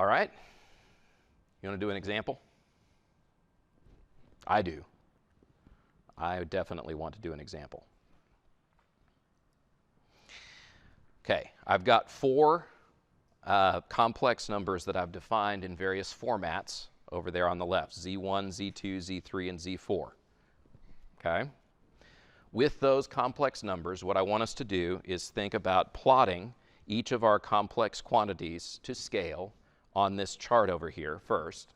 All right. You want to do an example? I do. I definitely want to do an example. Okay, I've got four complex numbers that I've defined in various formats over there on the left, Z1, Z2, Z3, and Z4. Okay? With those complex numbers, what I want us to do is think about plotting each of our complex quantities to scale on this chart over here first.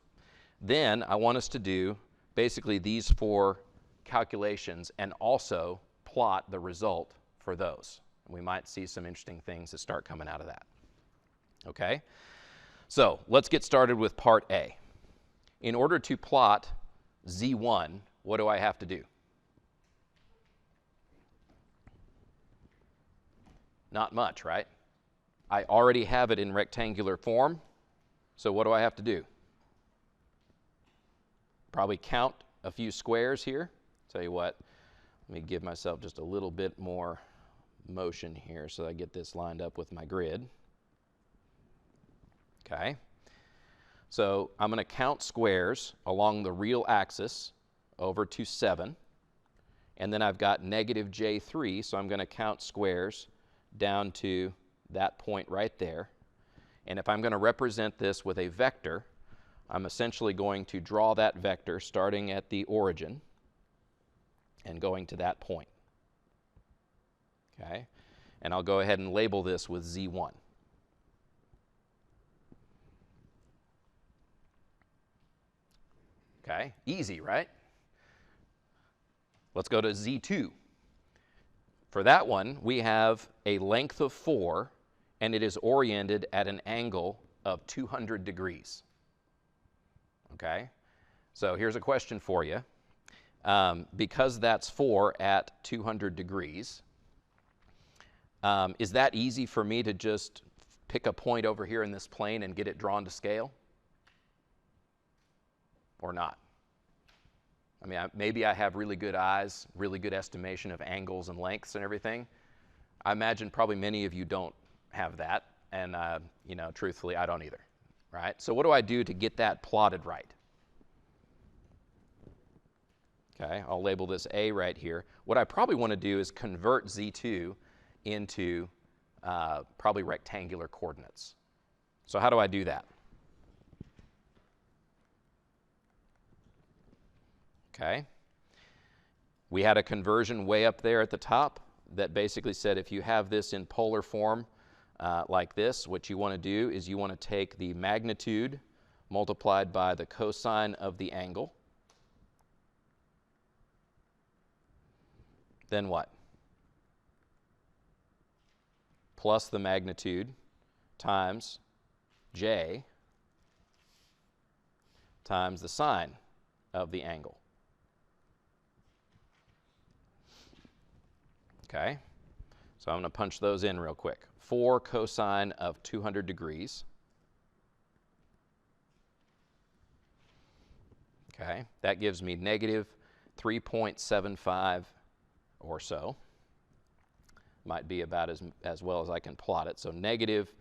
Then I want us to do basically these four calculations and also plot the result for those. We might see some interesting things that start coming out of that. Okay? So let's get started with part A. In order to plot Z1, what do I have to do? Not much, right? I already have it in rectangular form, so what do I have to do? Probably count a few squares here. Tell you what, let me give myself just a little bit more motion here so I get this lined up with my grid. Okay. So I'm going to count squares along the real axis over to 7. And then I've got negative J3, so I'm going to count squares down to that point right there. And if I'm going to represent this with a vector, I'm essentially going to draw that vector starting at the origin and going to that point. Okay? And I'll go ahead and label this with Z1. Okay? Easy, right? Let's go to Z2. For that one, we have a length of 4, and it is oriented at an angle of 200 degrees. Okay? So here's a question for you. Because that's 4 at 200 degrees, is that easy for me to just pick a point over here in this plane and get it drawn to scale? Or not? I mean, maybe I have really good eyes, really good estimation of angles and lengths and everything. I imagine probably many of you don't have that, and truthfully, I don't either, right? So what do I do to get that plotted right? Okay, I'll label this A right here. What I probably want to do is convert Z2 into probably rectangular coordinates. So how do I do that? Okay. We had a conversion way up there at the top that basically said if you have this in polar form like this, what you want to do is you want to take the magnitude multiplied by the cosine of the angle. Then what? Plus the magnitude times J times the sine of the angle. Okay, so I'm going to punch those in real quick. 4 cosine of 200 degrees. Okay, that gives me negative 3.75 or so. Might be about as well as I can plot it. So negative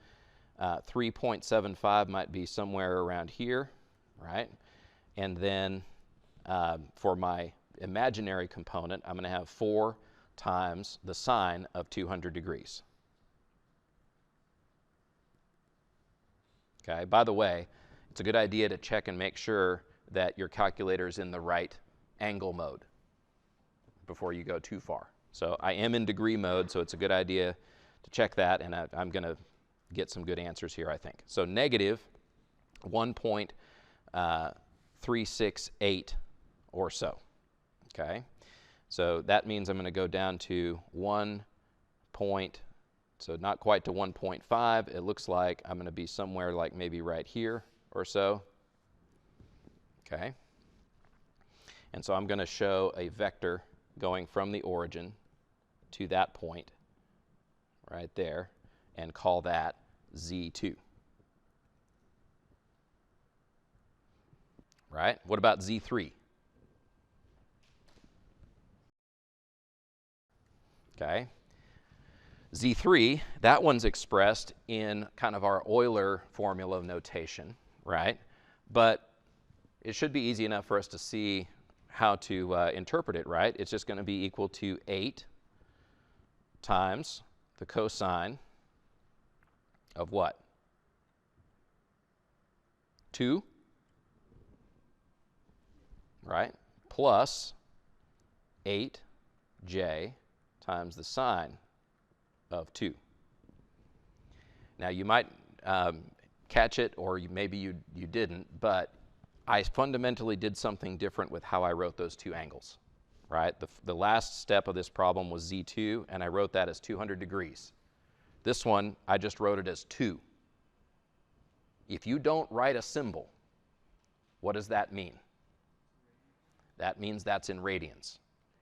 3.75 might be somewhere around here, right? And then for my imaginary component, I'm going to have 4 times the sine of 200 degrees. Okay, by the way, it's a good idea to check and make sure that your calculator is in the right angle mode before you go too far. So I am in degree mode, so it's a good idea to check that, and I'm going to get some good answers here, I think. So negative 1.368 or so. Okay. So that means I'm going to go down to 1 point, so not quite to 1.5. It looks like I'm going to be somewhere like maybe right here or so. Okay. And so I'm going to show a vector going from the origin to that point right there and call that Z2. Right? What about Z3? Okay. Z3, that one's expressed in kind of our Euler formula notation, right? But it should be easy enough for us to see how to interpret it, right? It's just going to be equal to 8 times the cosine of what? 2, right? Plus 8j times the sine of 2. Now you might catch it, or maybe you didn't, but I fundamentally did something different with how I wrote those two angles, right? The last step of this problem was Z2, and I wrote that as 200 degrees. This one, I just wrote it as 2. If you don't write a symbol, what does that mean? That means that's in radians.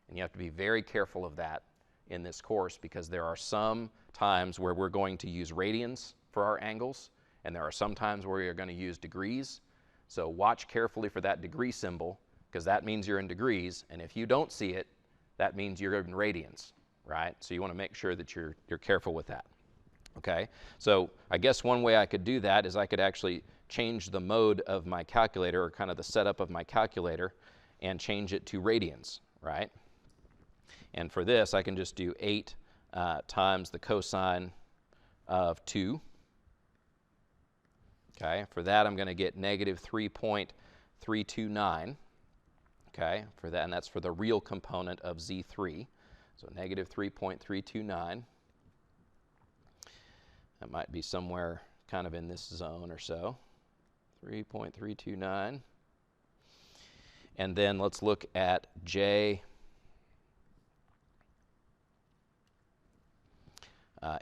And you have to be very careful of that in this course, because there are some times where we're going to use radians for our angles, and there are some times where you're going to use degrees. So watch carefully for that degree symbol, because that means you're in degrees, and if you don't see it, that means you're in radians, right? So you want to make sure that you're careful with that. Okay, so I guess one way I could do that is I could actually change the mode of my calculator, or kind of the setup of my calculator, and change it to radians, right? And for this, I can just do 8 times the cosine of 2. Okay, for that I'm going to get negative 3.329. Okay, for that, and that's for the real component of Z3. So negative 3.329. That might be somewhere kind of in this zone or so. 3.329. And then let's look at J.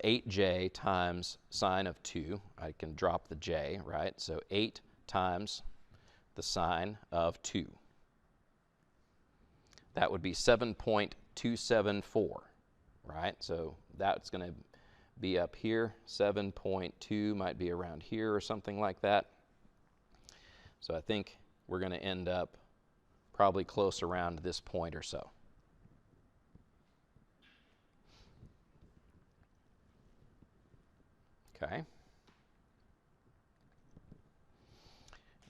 8j times sine of 2. I can drop the j, right? So 8 times the sine of 2. That would be 7.274, right? So that's going to be up here. 7.2 might be around here or something like that. So I think we're going to end up probably close around this point or so. Okay.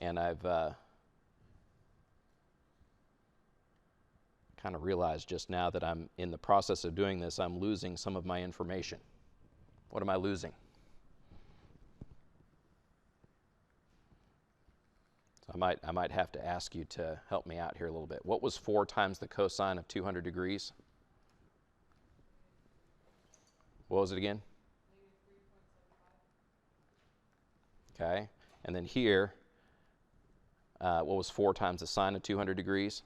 And I've kind of realized just now that I'm in the process of doing this, I'm losing some of my information. What am I losing? So I might have to ask you to help me out here a little bit. What was 4 times the cosine of 200 degrees? What was it again? Okay, and then here, what was 4 times the sine of 200 degrees?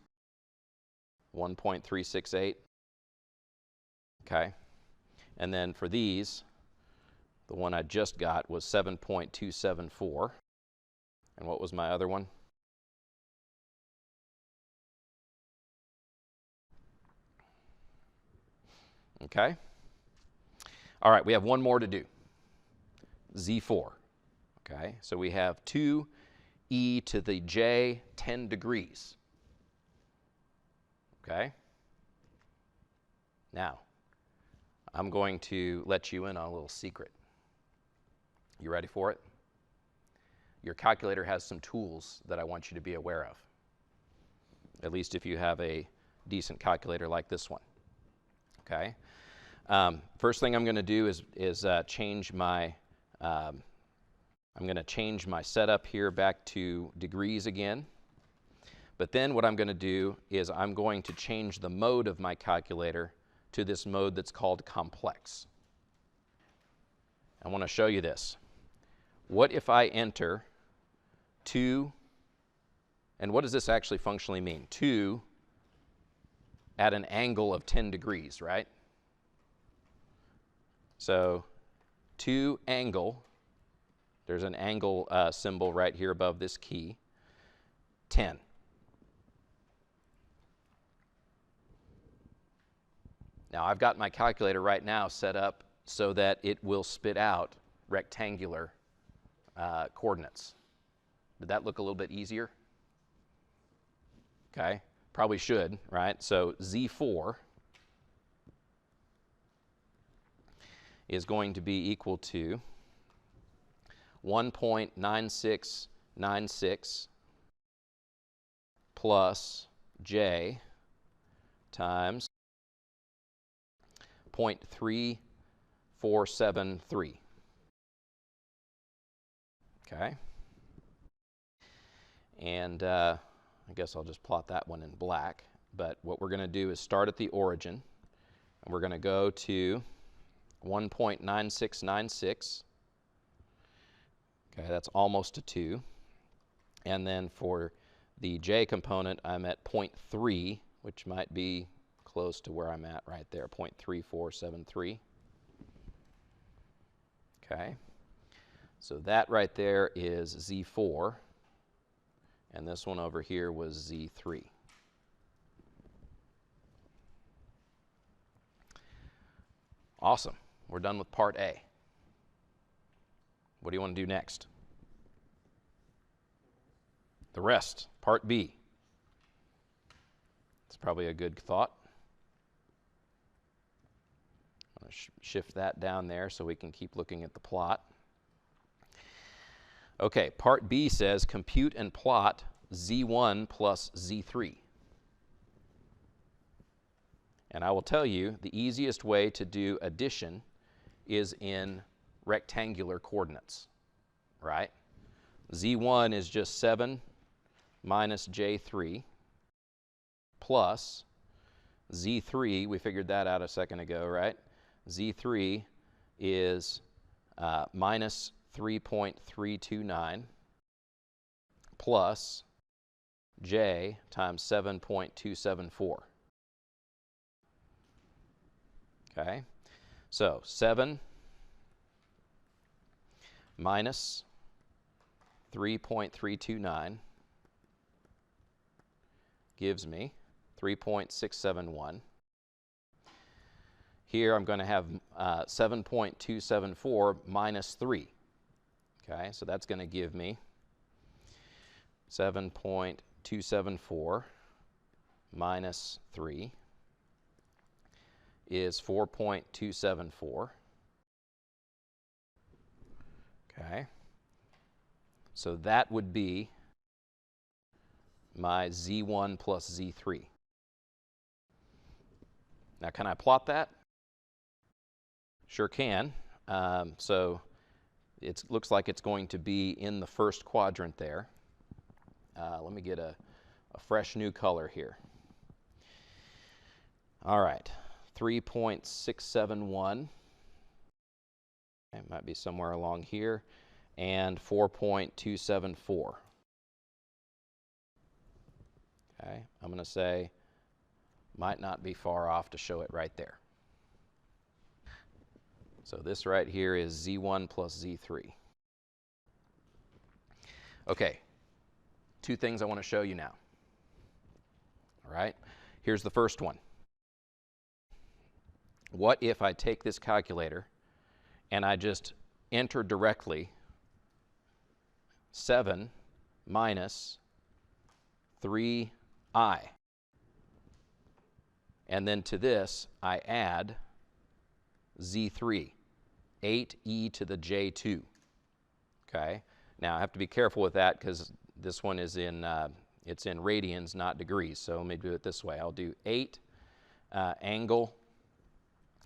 1.368. Okay, and then for these, the one I just got was 7.274. And what was my other one? Okay. All right, we have one more to do. Z4. Okay, so we have 2e to the j 10 degrees. Okay. Now, I'm going to let you in on a little secret. You ready for it? Your calculator has some tools that I want you to be aware of, at least if you have a decent calculator like this one. Okay. First thing I'm going to do is change my I'm going to change my setup here back to degrees again. But then what I'm going to do is I'm going to change the mode of my calculator to this mode that's called complex. I want to show you this. What if I enter 2, and what does this actually functionally mean? 2 at an angle of 10 degrees, right? So 2 angle, there's an angle symbol right here above this key, 10. Now I've got my calculator right now set up so that it will spit out rectangular coordinates. Did that look a little bit easier? Okay, probably should, right? So Z4 is going to be equal to 1.9696 plus j times 0.3473. Okay? And I guess I'll just plot that one in black. But what we're going to do is start at the origin, and we're going to go to 1.9696. Okay, that's almost a 2. And then for the j component, I'm at 0.3, which might be close to where I'm at right there, 0.3473. Okay, so that right there is Z4, and this one over here was Z3. Awesome. We're done with part A. What do you want to do next? The rest, part B. It's probably a good thought. I'm going to shift that down there so we can keep looking at the plot. Okay, part B says compute and plot Z1 plus Z3. And I will tell you the easiest way to do addition is in rectangular coordinates, right? Z1 is just 7 minus J3 plus Z3, we figured that out a second ago, right? Z3 is minus 3.329 plus J times 7.274. Okay, so 7 minus 3.329 gives me 3.671. Here I'm going to have 7.274 minus 3. Okay, so that's going to give me 7.274 minus 3 is 4.274. Okay, so that would be my Z1 plus Z3. Now, can I plot that? Sure can. So it looks like it's going to be in the first quadrant there. Let me get a fresh new color here. All right, 3.671. It might be somewhere along here, and 4.274. Okay, I'm going to say might not be far off to show it right there. So this right here is Z1 plus Z3. Okay, two things I want to show you now. All right, here's the first one. What if I take this calculator and I just enter directly 7 minus 3i, and then to this I add Z3, 8e to the J2. Okay, now I have to be careful with that because this one is in it's in radians, not degrees. So let me do it this way. I'll do 8 angle,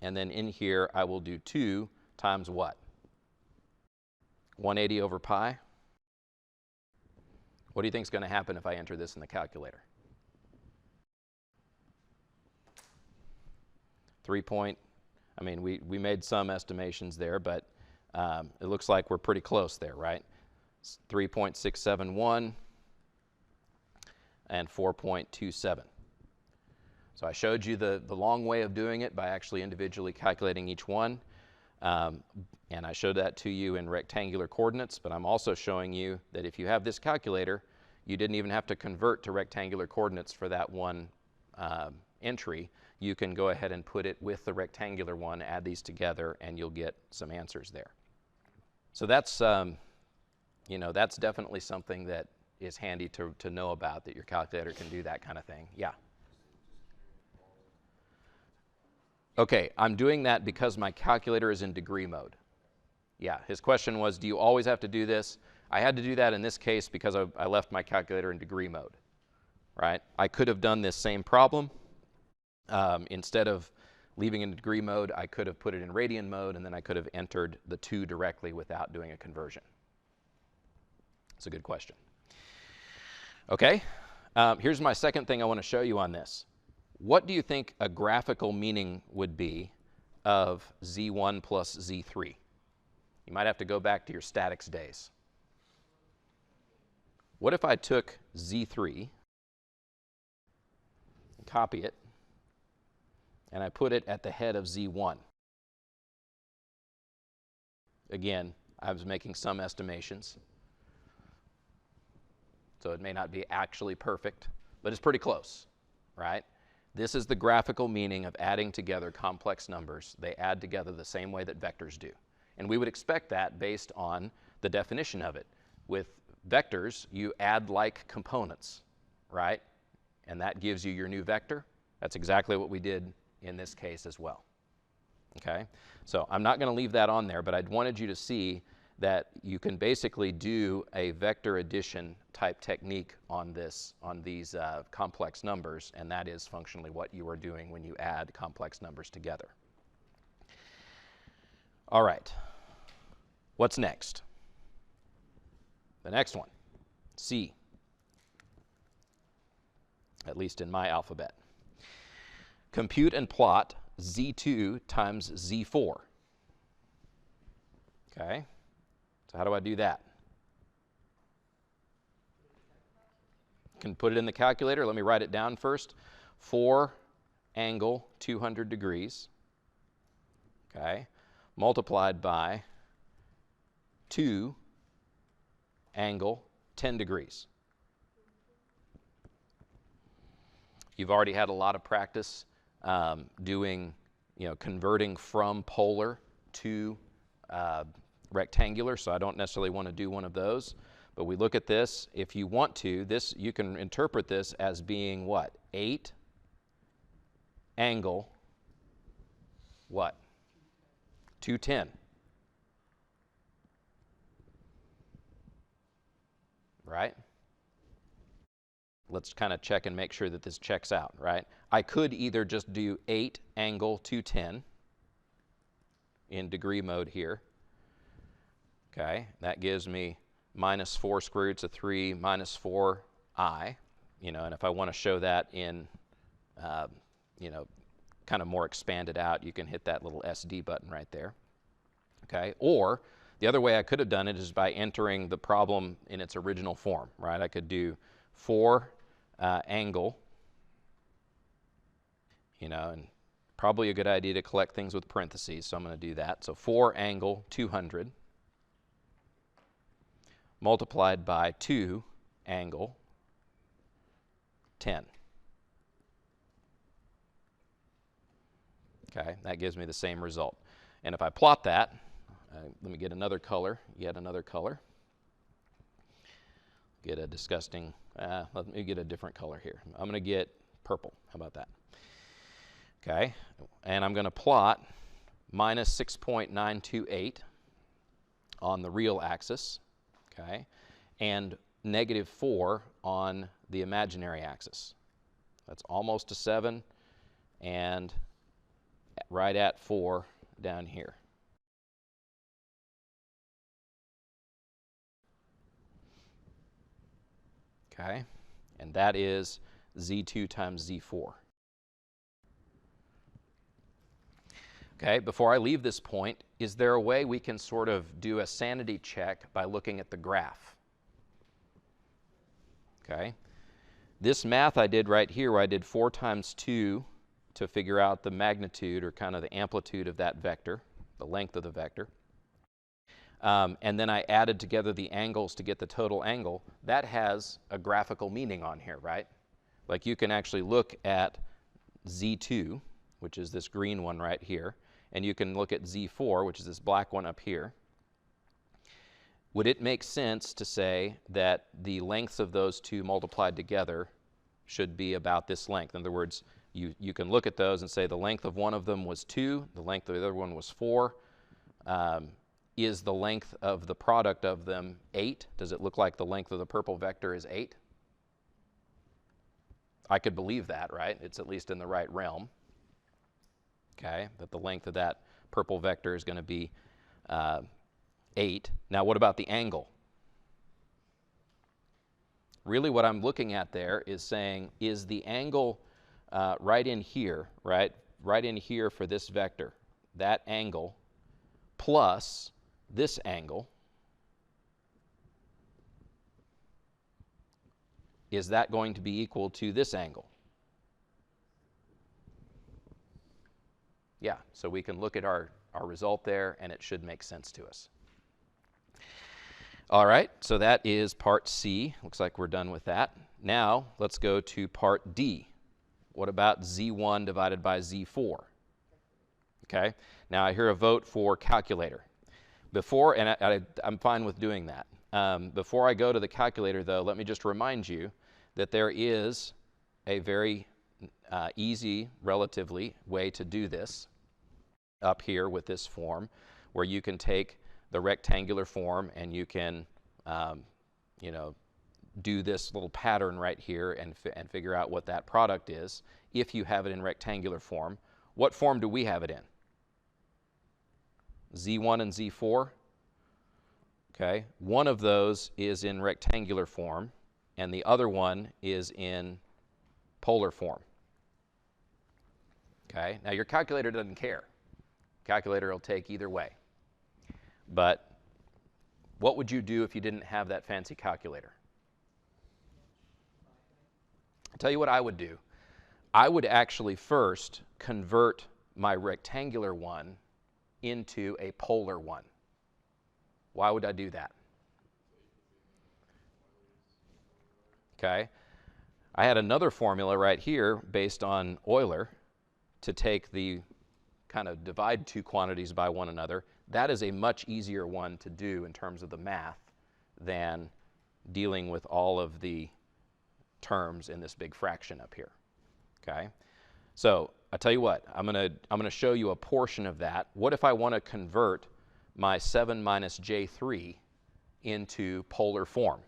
and then in here I will do 2 times what? 180 over pi. What do you think is going to happen if I enter this in the calculator? 3 point, I mean, we made some estimations there, but it looks like we're pretty close there, right? 3.671 and 4.27. So I showed you the long way of doing it by actually individually calculating each one. And I showed that to you in rectangular coordinates, but I'm also showing you that if you have this calculator, you didn't even have to convert to rectangular coordinates for that one entry. You can go ahead and put it with the rectangular one, add these together, and you'll get some answers there. So that's, you know, that's definitely something that is handy to know about, that your calculator can do that kind of thing. Yeah. Okay, I'm doing that because my calculator is in degree mode. Yeah, his question was, do you always have to do this? I had to do that in this case because I left my calculator in degree mode, right? I could have done this same problem. Instead of leaving in degree mode, I could have put it in radian mode, and then I could have entered the 2 directly without doing a conversion. It's a good question. Okay, here's my second thing I want to show you on this. What do you think a graphical meaning would be of Z1 plus Z3? You might have to go back to your statics days. What if I took Z3, copy it, and I put it at the head of Z1? Again, I was making some estimations, so it may not be actually perfect, but it's pretty close, right? This is the graphical meaning of adding together complex numbers. They add together the same way that vectors do. And we would expect that based on the definition of it. With vectors, you add like components, right? And that gives you your new vector. That's exactly what we did in this case as well. Okay? So I'm not going to leave that on there, but I wanted you to see that you can basically do a vector addition type technique on these complex numbers, and that is functionally what you are doing when you add complex numbers together. All right. What's next? The next one, C, at least in my alphabet. Compute and plot Z2 times Z4. Okay, so how do I do that? Can put it in the calculator. Let me write it down first. 4 angle 200 degrees, okay, multiplied by 2 angle 10 degrees. You've already had a lot of practice doing, converting from polar to rectangular, so I don't necessarily want to do one of those. But we look at this. If you want to, you can interpret this as being what? 8 angle what? 210. Right? Let's kind of check and make sure that this checks out, right? I could either just do 8 angle 210 in degree mode here. Okay, that gives me minus 4 square roots of 3 minus 4i, and if I want to show that in, kind of more expanded out, you can hit that little SD button right there. Okay, or the other way I could have done it is by entering the problem in its original form, right? I could do 4 angle, and probably a good idea to collect things with parentheses, so I'm going to do that. So 4 angle 200 multiplied by 2 angle 10. Okay, that gives me the same result. And if I plot that, let me get another color, yet another color. Get a disgusting, let me get a different color here. I'm going to get purple. How about that? Okay, and I'm going to plot minus 6.928 on the real axis, okay, and negative 4 on the imaginary axis. That's almost a 7 and right at 4 down here. Okay, and that is Z2 times Z4. Okay, before I leave this point, is there a way we can sort of do a sanity check by looking at the graph? Okay, this math I did right here, where I did 4 times 2 to figure out the magnitude or kind of the amplitude of that vector, the length of the vector. And then I added together the angles to get the total angle. That has a graphical meaning on here, right? Like you can actually look at Z2, which is this green one right here, and you can look at Z4, which is this black one up here. Would it make sense to say that the lengths of those two multiplied together should be about this length? In other words, You can look at those and say the length of one of them was 2, the length of the other one was 4. Is the length of the product of them 8? Does it look like the length of the purple vector is 8? I could believe that, right? It's at least in the right realm. Okay, that the length of that purple vector is going to be 8. Now what about the angle? Really what I'm looking at there is saying, is the angle right in here, right in here for this vector, that angle plus this angle, is that going to be equal to this angle? Yeah, so we can look at our result there, and it should make sense to us. All right, so that is part C. Looks like we're done with that. Now, let's go to part D. What about Z1 divided by Z4? Okay, now I hear a vote for calculator. Before, and I'm fine with doing that. Before I go to the calculator, though, let me just remind you that there is a very easy, relatively, way to do this up here with this form, where you can take the rectangular form and you can, you know, do this little pattern right here and figure out what that product is if you have it in rectangular form. What form do we have it in? Z1 and Z4? Okay, one of those is in rectangular form and the other one is in polar form. Okay, now your calculator doesn't care. Calculator will take either way. But what would you do if you didn't have that fancy calculator? I'll tell you what I would do. I would actually first convert my rectangular one into a polar one. Why would I do that? Okay, I had another formula right here based on Euler to take the kind of divide two quantities by one another. That is a much easier one to do in terms of the math than dealing with all of the terms in this big fraction up here. Okay, so I tell you what, I'm gonna show you a portion of that. What if I want to convert my 7 minus j3 into polar form?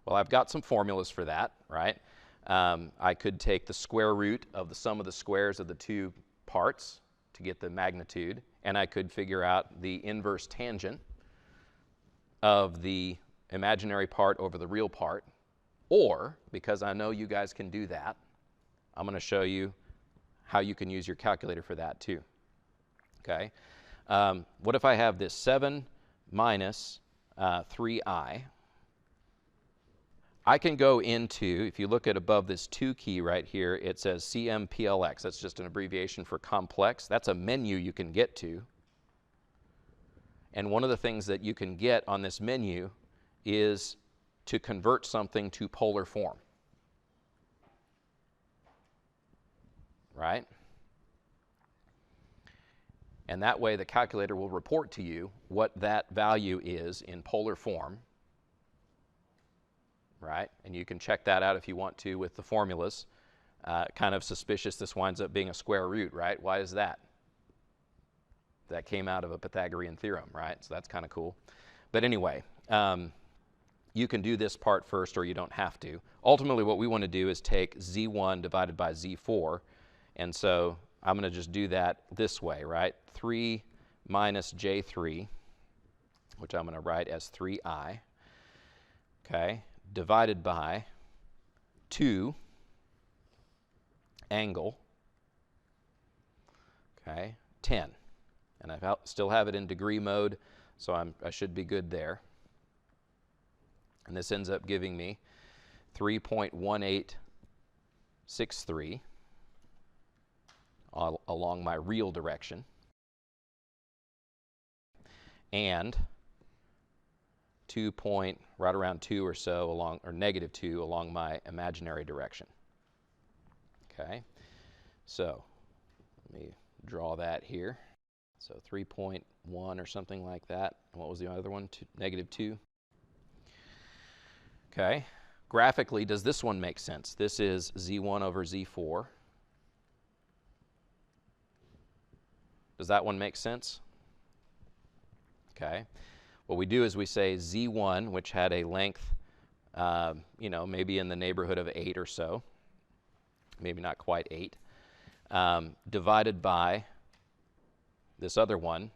Well, I've got some formulas for that, right? I could take the square root of the sum of the squares of the two parts to get the magnitude, and I could figure out the inverse tangent of the imaginary part over the real part. Or, because I know you guys can do that, I'm going to show you how you can use your calculator for that too. Okay? What if I have this 7 minus 3i? I can go into, if you look at above this 2 key right here, it says CMPLX. That's just an abbreviation for complex. That's a menu you can get to. And one of the things that you can get on this menu is to convert something to polar form. Right? And that way the calculator will report to you what that value is in polar form. Right? And you can check that out if you want to with the formulas. Kind of suspicious this winds up being a square root, right? Why is that? That came out of a Pythagorean theorem, right? So that's kind of cool. But anyway, you can do this part first or you don't have to. Ultimately, what we want to do is take Z1 divided by Z4. And so I'm going to just do that this way, right? 3 minus J3, which I'm going to write as 3i. Okay? Divided by 2 angle, okay, 10. And I still have it in degree mode, so I should be good there. And this ends up giving me 3.1863 along my real direction, and right around 2 or so along, or negative 2 along my imaginary direction. Okay, so let me draw that here. So 3.1 or something like that. And what was the other one? Negative 2. Okay, Graphically, does this one make sense? This is Z1 over Z4. Does that one make sense? Okay. What we do is we say Z1, which had a length, maybe in the neighborhood of 8 or so, maybe not quite 8, divided by this other one,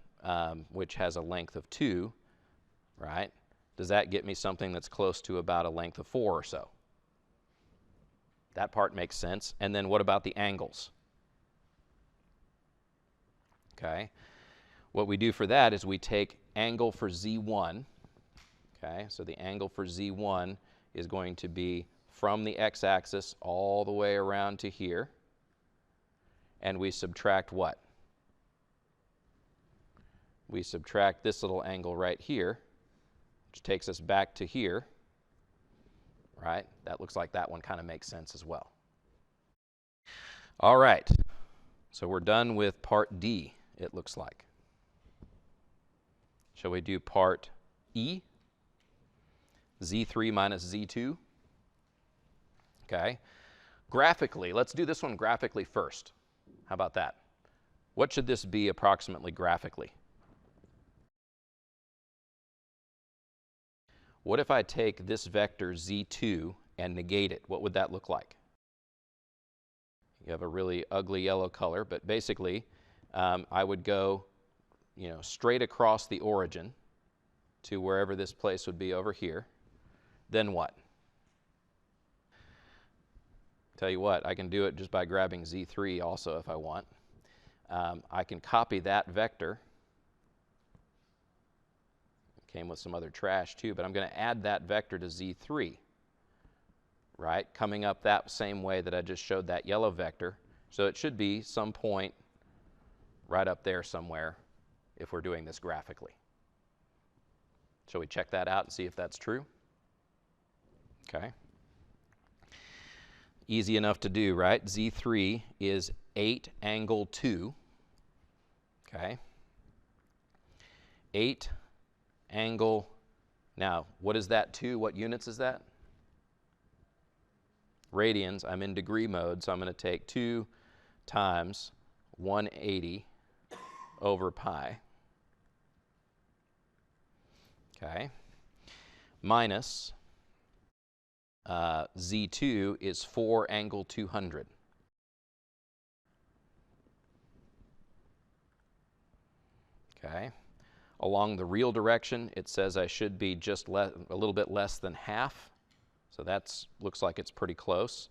which has a length of 2, right? Does that get me something that's close to about a length of 4 or so? That part makes sense. And then what about the angles? Okay. What we do for that is we take angle for Z1. Okay, so the angle for Z1 is going to be from the x-axis all the way around to here. And we subtract what? We subtract this little angle right here, which takes us back to here, right? That looks like that one kind of makes sense as well. All right, so we're done with part D, it looks like. Shall we do part E? Z3 minus Z2. Okay. Graphically, let's do this one graphically first. How about that? What should this be approximately graphically? What if I take this vector Z2 and negate it? What would that look like? You have a really ugly yellow color, but basically I would go straight across the origin to wherever this place would be over here. Then what? Tell you what, I can do it just by grabbing Z3 also if I want. I can copy that vector. It came with some other trash too, but I'm going to add that vector to Z3, right? Coming up that same way that I just showed that yellow vector. So it should be some point right up there somewhere if we're doing this graphically. Shall we check that out and see if that's true? Okay. Easy enough to do, right? Z3 is 8 angle 2. Okay. 8 angle, now what is that 2? What units is that? Radians. I'm in degree mode, so I'm going to take 2 times 180 over pi. Okay. Minus Z2 is 4 angle 200. Okay. Along the real direction, it says I should be just a little bit less than half. So that looks like it's pretty close.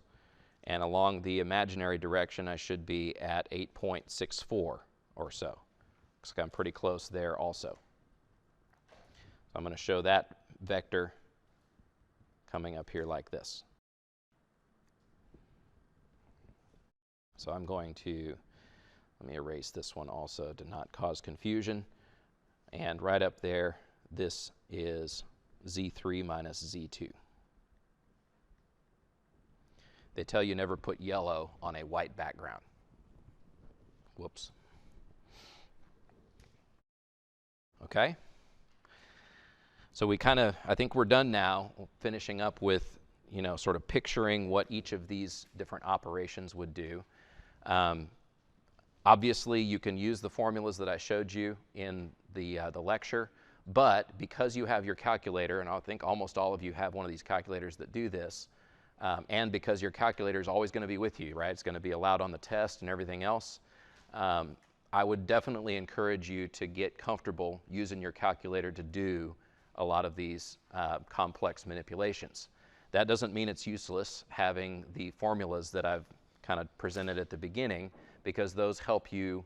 And along the imaginary direction, I should be at 8.64 or so. Looks like I'm pretty close there also. So I'm going to show that vector coming up here like this. So I'm going to, let me erase this one also to not cause confusion. And right up there, this is Z3 minus Z2. They tell you never put yellow on a white background. Whoops. Okay? So we I think we're done now, finishing up with, sort of picturing what each of these different operations would do. Obviously, you can use the formulas that I showed you in the lecture, but because you have your calculator, and I think almost all of you have one of these calculators that do this, and because your calculator is always going to be with you, right? It's going to be allowed on the test and everything else. I would definitely encourage you to get comfortable using your calculator to do a lot of these complex manipulations. That doesn't mean it's useless having the formulas that I've kind of presented at the beginning, because those help you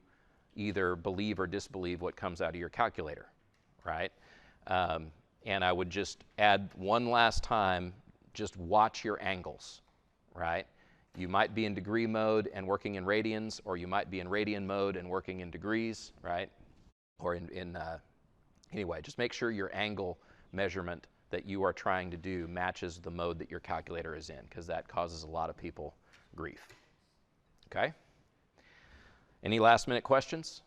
either believe or disbelieve what comes out of your calculator, right? And I would just add one last time, just watch your angles, right? You might be in degree mode and working in radians, or you might be in radian mode and working in degrees, right? Or anyway, just make sure your angle measurement that you are trying to do matches the mode that your calculator is in, because that causes a lot of people grief. Okay? Any last minute questions?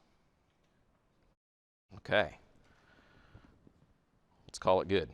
Okay. Let's call it good.